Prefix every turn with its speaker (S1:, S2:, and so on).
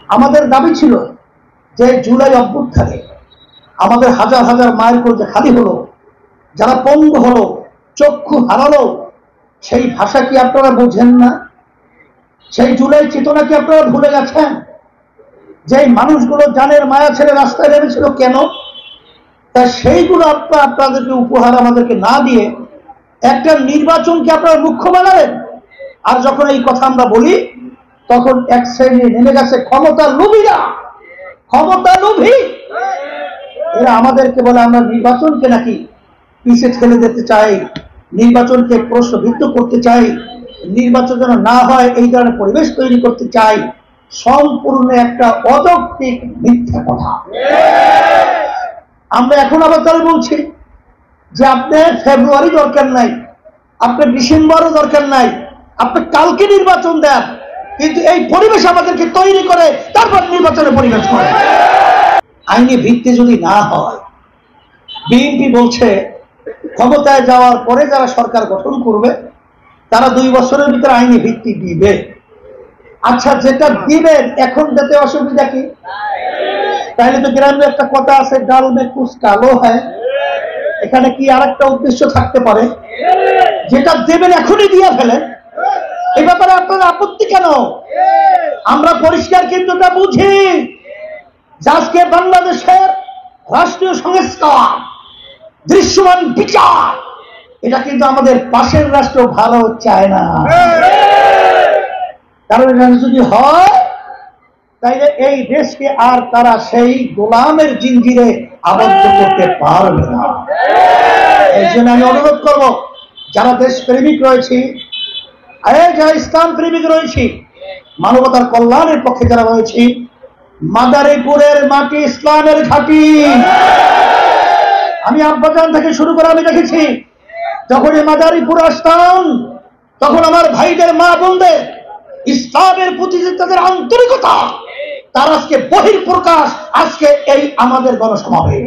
S1: আমাদের দাবি ছিল যে জুলাই অভ্যুত্থানে আমাদের হাজার হাজার মায়ের কলেজে খালি হলো, যারা পঙ্গু হলো, চক্ষু হারালো, সেই ভাষা কি আপনারা বোঝেন না? সেই জুলাই চেতনা কি আপনারা ভুলে গেছেন? যে মানুষগুলো জানের মায়া ছেড়ে রাস্তায় নেমেছিল কেন? তা সেইগুলো আপনাদেরকে উপহার আমাদেরকে না দিয়ে একটা নির্বাচনকে আপনারা মুখ্য বানালেন। আর যখন এই কথা আমরা বলি তখন এক শ্রেণী নেমে গেছে ক্ষমতার লোভীরা, ক্ষমতা লোভী। এরা আমাদেরকে বলে আমরা নির্বাচনকে নাকি পিছিয়ে ঠেলে দিতে চাই, নির্বাচনকে প্রশ্নবিদ্ধ করতে চাই, নির্বাচন যেন না হয় এই ধরনের পরিবেশ তৈরি করতে চাই। সম্পূর্ণ একটা অযৌক্তিক মিথ্যা কথা। আমরা এখন আবার তাহলে বলছি যে আপনার ফেব্রুয়ারি দরকার নাই, আপনার ডিসেম্বরও দরকার নাই, আপনি কালকে নির্বাচন দেন, কিন্তু এই পরিবেশ আমাদেরকে তৈরি করে তারপর নির্বাচনের পরিবেশ করে। আইনি ভিত্তি যদি না হয়, বিএনপি বলছে ক্ষমতায় যাওয়ার পরে যারা সরকার গঠন করবে তারা 2 বছরের ভিতরে আইনি ভিত্তি দিবে। আচ্ছা, যেটা দিবেন এখন দিতে অসুবিধা কি? তাহলে তো গ্রামে একটা কথা আছে, ডাল মে কুছ কালো হয়। এখানে কি আরেকটা উদ্দেশ্য থাকতে পারে? যেটা দেবেন এখনই দিয়ে ফেলেন, এ ব্যাপারে আপনার আপত্তি কেন? আমরা পরিষ্কার কিন্তু এটা বুঝি যে আজকে বাংলাদেশের রাষ্ট্রীয় সংস্কার, দৃশ্যমান বিচার, এটা কিন্তু আমাদের পাশের রাষ্ট্র ভালো চায় না। কারণ এটা যদি হয় তাইলে এই দেশকে আর তারা সেই গোলামের জিঞ্জিরে আবদ্ধ করতে পারবে না। এই জন্য আমি অনুরোধ করব, যারা দেশপ্রেমিক রয়েছি, যারা ইসলাম প্রেমিক রয়েছি, মানবতার কল্যাণের পক্ষে যারা রয়েছি, মাদারীপুরের মাটি ইসলামের ঘাঁটি। আমি আব্বাজান থেকে শুরু করে আমি দেখেছি, যখন এই মাদারীপুর আসতাম তখন আমার ভাইদের, মা বোনদের ইসলামের প্রতি তাদের আন্তরিকতা, তার আজকে বহিঃপ্রকাশ আজকে এই আমাদের গণসমাবেশ।